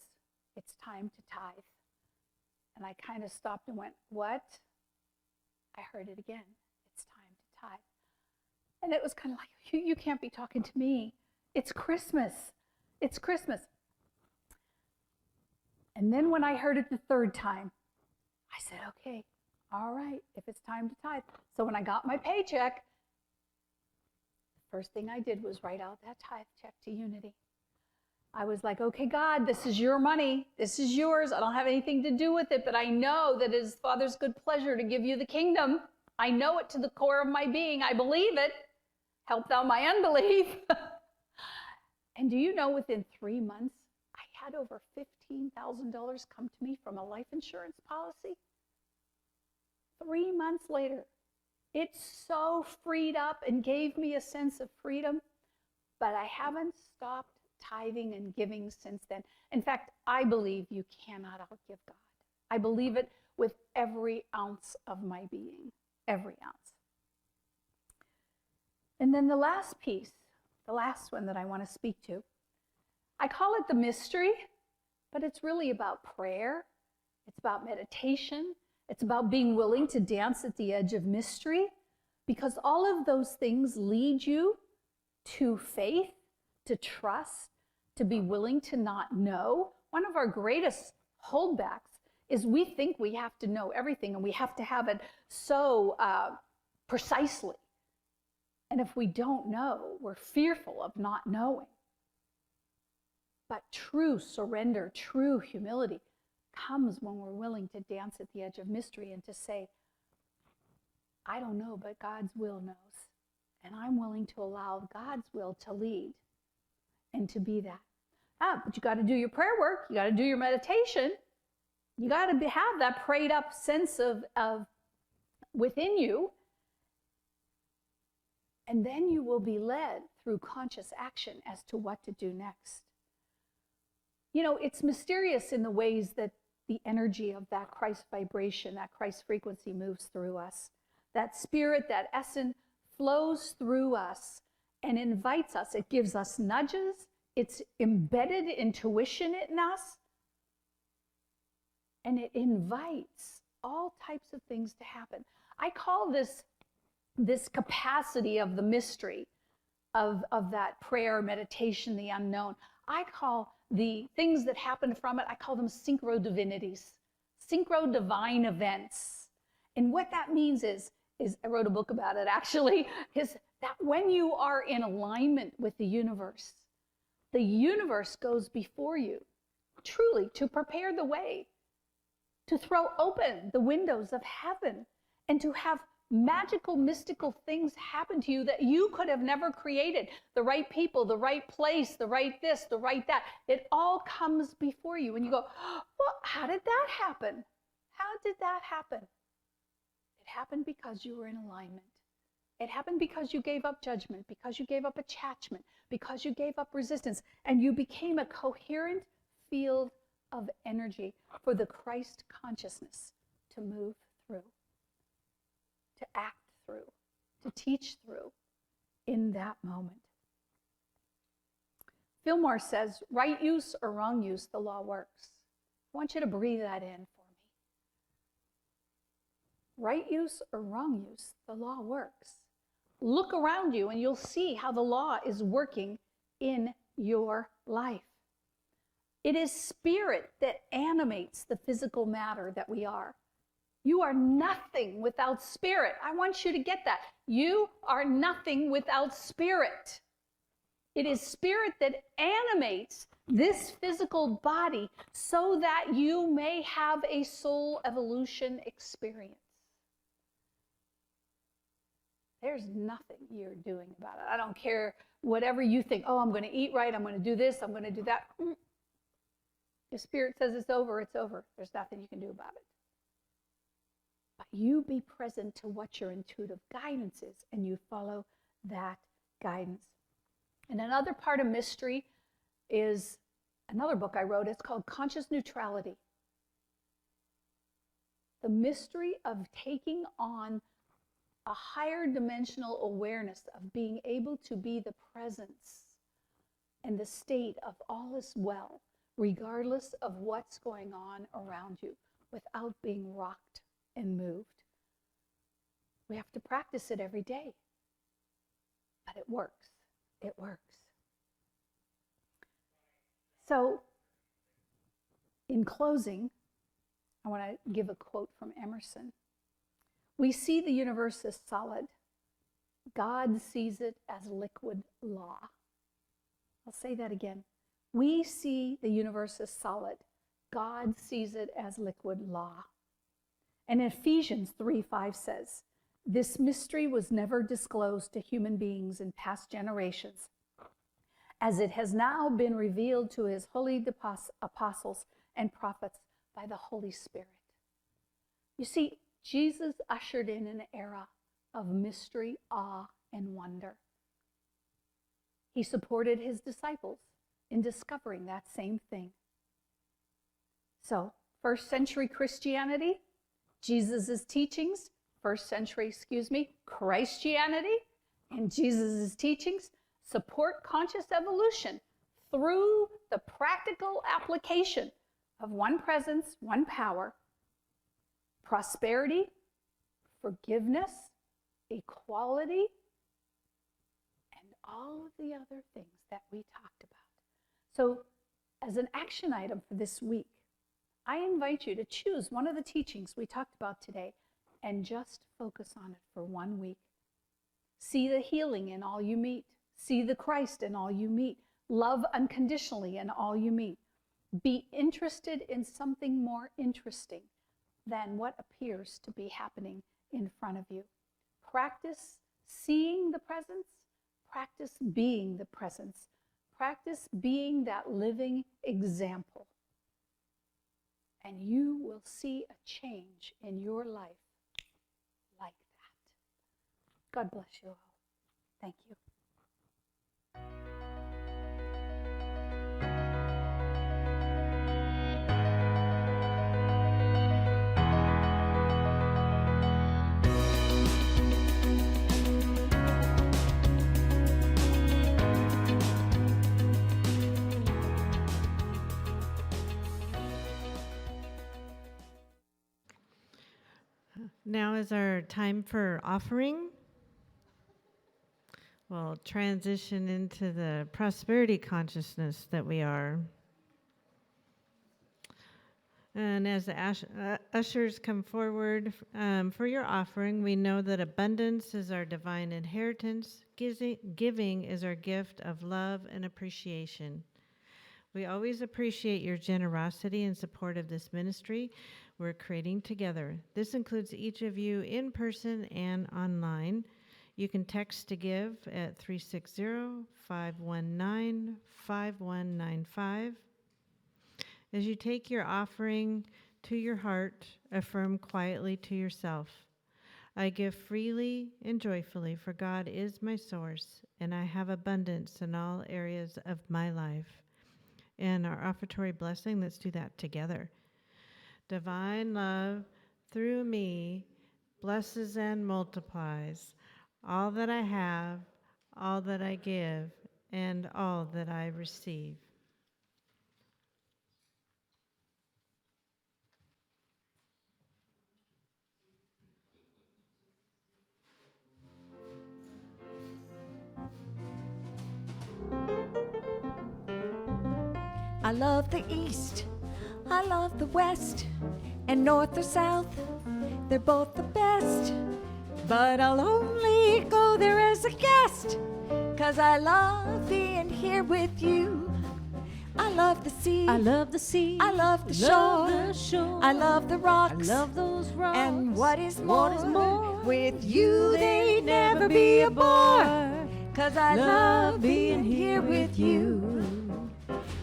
"It's time to tithe." And I kind of stopped and went, "What?" I heard it again. "It's time to tithe." And it was kind of like, you can't be talking to me. It's Christmas. It's Christmas. And then when I heard it the third time, I said, okay, all right, if it's time to tithe. So when I got my paycheck, the first thing I did was write out that tithe check to Unity. I was like, okay, God, this is your money. This is yours. I don't have anything to do with it, but I know that it is Father's good pleasure to give you the kingdom. I know it to the core of my being. I believe it. Help thou my unbelief. And do you know, within 3 months, I had over $15,000 come to me from a life insurance policy. 3 months later, it so freed up and gave me a sense of freedom, but I haven't stopped tithing and giving since then. In fact, I believe you cannot outgive God. I believe it with every ounce of my being, every ounce. And then the last piece, the last one that I want to speak to, I call it the mystery, but it's really about prayer. It's about meditation. It's about being willing to dance at the edge of mystery, because all of those things lead you to faith, to trust, to be willing to not know. One of our greatest holdbacks is we think we have to know everything and we have to have it so precisely. And if we don't know, we're fearful of not knowing. But true surrender, true humility comes when we're willing to dance at the edge of mystery and to say, I don't know, but God's will knows. And I'm willing to allow God's will to lead and to be that. But you got to do your prayer work. You got to do your meditation. You got to have that prayed up sense of within you. And then you will be led through conscious action as to what to do next. You know, it's mysterious in the ways that the energy of that Christ vibration, that Christ frequency moves through us. That spirit, that essence flows through us and invites us. It gives us nudges. It's embedded intuition in us. And it invites all types of things to happen. I call this capacity of the mystery of that prayer, meditation, the unknown. I call the things that happen from it, I call them synchro divinities, synchro divine events. And what that means is I wrote a book about it actually, is that when you are in alignment with the universe goes before you, truly to prepare the way, to throw open the windows of heaven, and to have magical, mystical things happen to you that you could have never created. The right people, the right place, the right this, the right that. It all comes before you. And you go, well, how did that happen? How did that happen? It happened because you were in alignment. It happened because you gave up judgment, because you gave up attachment, because you gave up resistance, and you became a coherent field of energy for the Christ consciousness to move through, to act through, to teach through in that moment. Fillmore says, right use or wrong use, the law works. I want you to breathe that in for me. Right use or wrong use, the law works. Look around you and you'll see how the law is working in your life. It is spirit that animates the physical matter that we are. You are nothing without spirit. I want you to get that. You are nothing without spirit. It is spirit that animates this physical body so that you may have a soul evolution experience. There's nothing you're doing about it. I don't care whatever you think. Oh, I'm going to eat right. I'm going to do this. I'm going to do that. If spirit says it's over, it's over. There's nothing you can do about it. But you be present to what your intuitive guidance is, and you follow that guidance. And another part of mystery is another book I wrote. It's called Conscious Neutrality. The mystery of taking on a higher dimensional awareness of being able to be the presence and the state of all is well, regardless of what's going on around you, without being rocked and moved. We have to practice it every day. But it works. It works. So, in closing, I want to give a quote from Emerson. We see the universe as solid. God sees it as liquid law. I'll say that again. We see the universe as solid. God sees it as liquid law. And Ephesians 3:5 says, this mystery was never disclosed to human beings in past generations, as it has now been revealed to his holy apostles and prophets by the Holy Spirit. You see, Jesus ushered in an era of mystery, awe, and wonder. He supported his disciples in discovering that same thing. So, first century Christianity, Jesus' teachings, Christianity and Jesus' teachings support conscious evolution through the practical application of one presence, one power, prosperity, forgiveness, equality, and all of the other things that we talked about. So, as an action item for this week, I invite you to choose one of the teachings we talked about today and just focus on it for 1 week. See the healing in all you meet. See the Christ in all you meet. Love unconditionally in all you meet. Be interested in something more interesting than what appears to be happening in front of you. Practice seeing the presence, practice being the presence. Practice being that living example. And you will see a change in your life like that. God bless you all. Thank you. Now is our time for offering. We'll transition into the prosperity consciousness that we are. And as the ushers come forward for your offering, we know that abundance is our divine inheritance. Giving is our gift of love and appreciation. We always appreciate your generosity and support of this ministry we're creating together. This includes each of you in person and online. You can text to give at 360-519-5195. As you take your offering to your heart, affirm quietly to yourself, I give freely and joyfully, for God is my source, and I have abundance in all areas of my life. And our offertory blessing, let's do that together. Divine love through me blesses and multiplies all that I have, all that I give, and all that I receive. I love the East, I love the West, and North or South, they're both the best. But I'll only go there as a guest, 'cause I love being here with you. I love the sea, I love the sea, I love the shore, I love the rocks, I love those rocks. and what is more, with you they'd never be a bore, 'cause I love being here with you.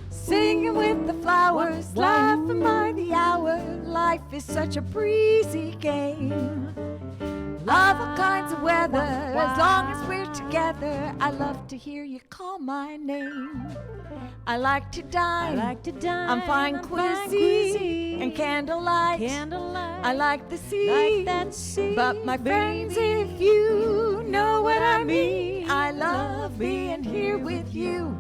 Singing with the flowers, laughing by the hour, life is such a breezy game. Love all kinds of weather, as long as we're together, I love to hear you call my name. I like to dine, on fine cuisine and candlelight. I like the sea, but my friends, if you know what I mean, I love being here with you.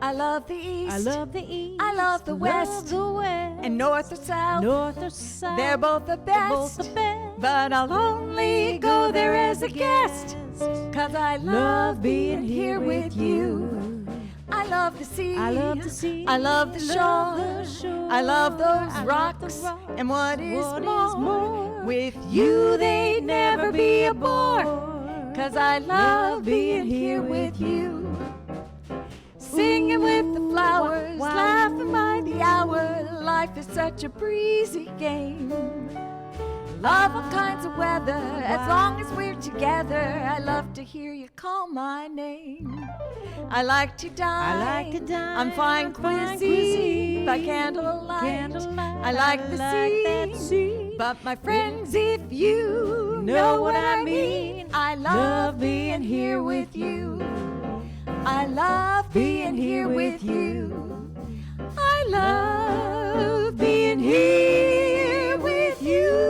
I love the East, I love the East, I love the West, and North or South, they're both the best, but I'll only go there as a guest, 'cause I love being here with you. I love the sea, I love the shore, I love those rocks, and what is more, with you they'd never be a bore, 'cause I love being here with you. Singing with the flowers, laughing by the hour, life is such a breezy game. Love all kinds of weather, as long as we're together, I love to hear you call my name. I like to dine, on fine cuisine, by candlelight. I like the sea, but my friends, if you know what I mean, I love being here with you. I love being here with you. I love being here with you.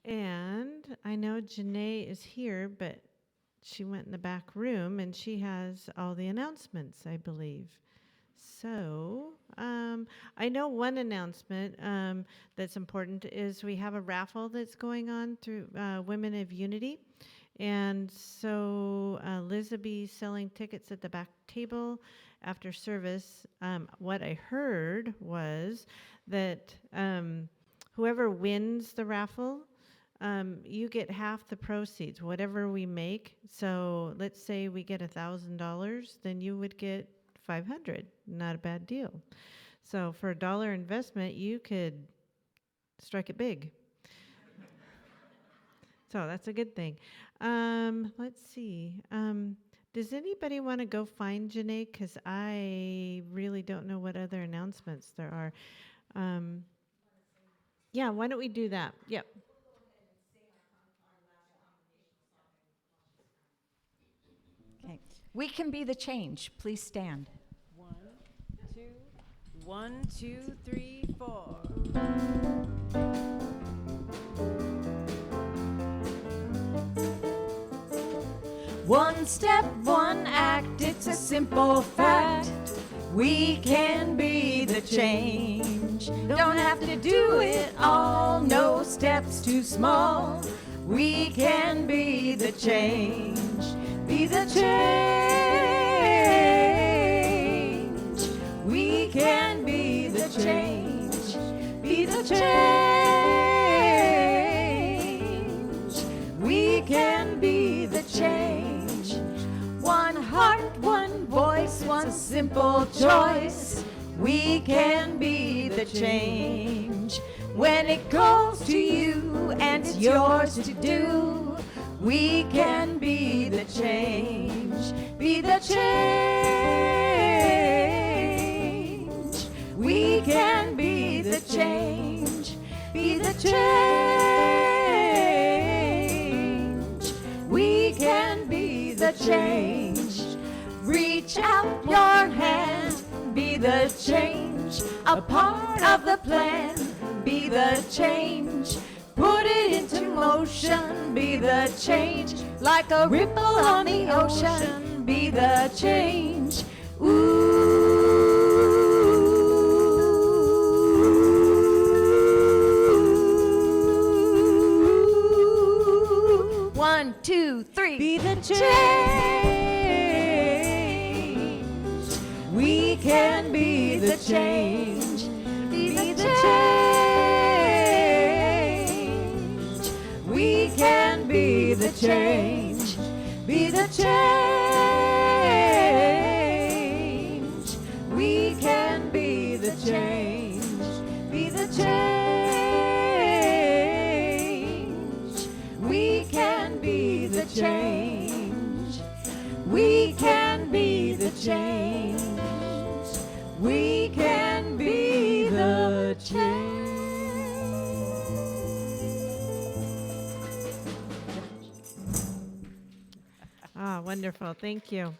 And I know Janae is here, but she went in the back room and she has all the announcements, I believe. So I know one announcement that's important is we have a raffle that's going on through Women of Unity. And so Liz will be selling tickets at the back table after service. What I heard was that whoever wins the raffle, you get half the proceeds, whatever we make. So let's say we get $1,000, then you would get 500. Not a bad deal. So for $1 investment, you could strike it big. So that's a good thing. Let's see. Does anybody want to go find Janae? Because I really don't know what other announcements there are. Yeah, why don't we do that? Yep. Okay. We can be the change. Please stand. 1, 2, 3, 4. One step, one act, it's a simple fact. We can be the change. Don't have to do it all, no steps too small. We can be the change. Be the change. We can be the change. Be the change. We can be the change. One heart, one voice, one simple choice. We can be the change. When it goes to you and it's yours to do, we can be the change. Be the change. We can be the change. Be the change. We can be the change. Reach out your hand. Be the change. A part of the plan. Be the change. Put it into motion. Be the change. Like a ripple on the ocean. Be the change. Ooh. 1, 2, 3. Be the change. We can be the change. Be the change. We can be the change. Be the change. We can be the change. Be the change. We can be the change. We can be the change. We can be the change. Ah, wonderful. Thank you.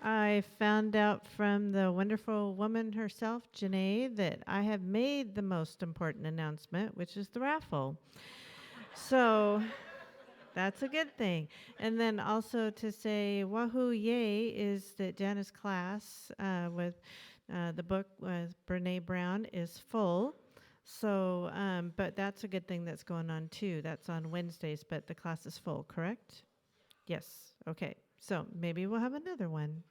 I found out from the wonderful woman herself, Janae, that I have made the most important announcement, which is the raffle. So that's a good thing. And then also to say, wahoo yay, is that Jana's class with the book with Brene Brown is full. So, but that's a good thing that's going on too. That's on Wednesdays, but the class is full, correct? Yes. Okay. So maybe we'll have another one.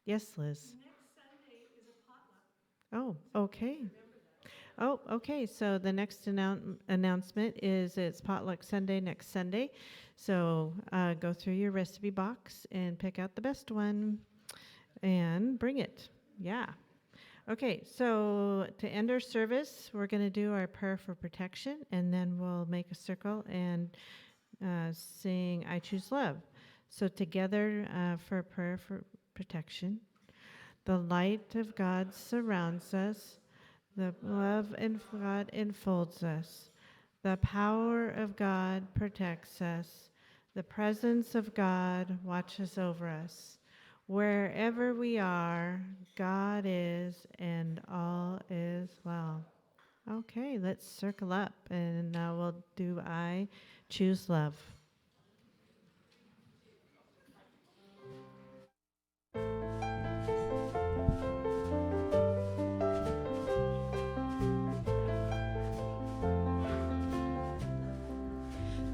Yes, Liz. Next Sunday is a potluck. Oh, okay. Oh, okay. So the next announcement is it's Potluck Sunday next Sunday. So go through your recipe box and pick out the best one and bring it. Yeah. Okay, so to end our service, we're going to do our prayer for protection, and then we'll make a circle and sing I Choose Love. So together for prayer for protection. The light of God surrounds us. The love of God enfolds us. The power of God protects us. The presence of God watches over us. Wherever we are, God is, and all is well. Okay, let's circle up, and now we'll do I Choose Love.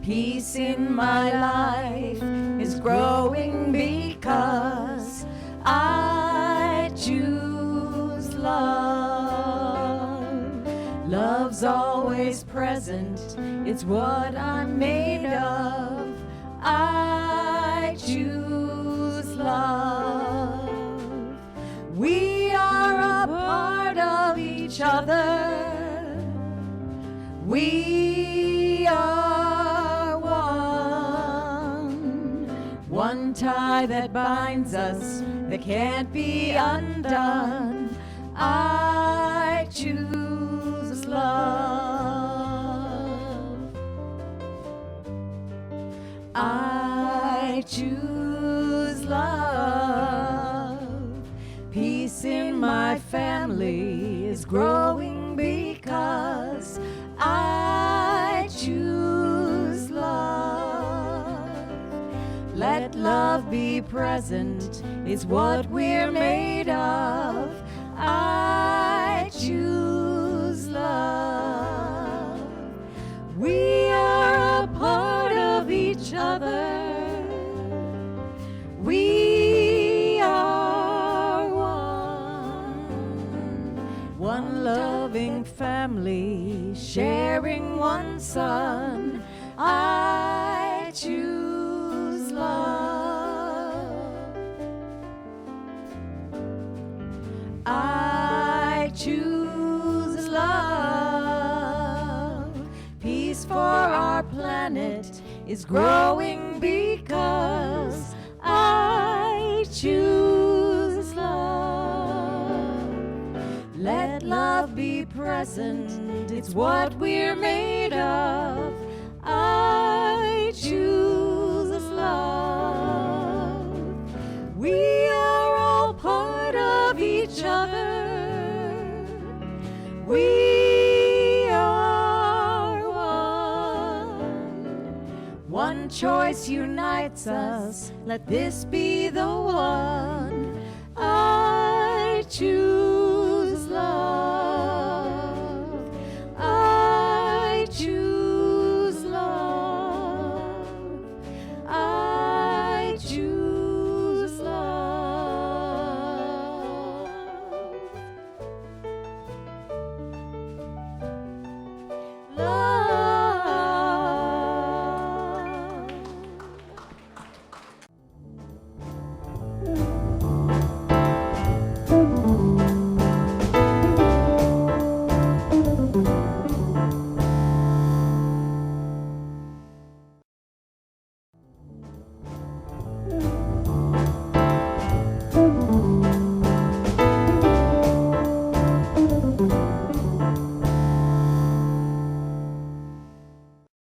Peace in my life is growing because I choose love. Love's always present, it's what I'm made of. I choose love. We are a part of each other. We are one tie that binds us, that can't be undone. I choose love. I choose love. Peace in my family is growing because I choose love. Let love be present, it's what we're made of. I choose love. We are a part of each other. We are one loving family, sharing one son. I choose love. I choose love. Peace for our planet is growing because I choose love. Let love be present, it's what we're made of. I choose love. We are all part of each other. We are one choice unites us. Let this be the one. I choose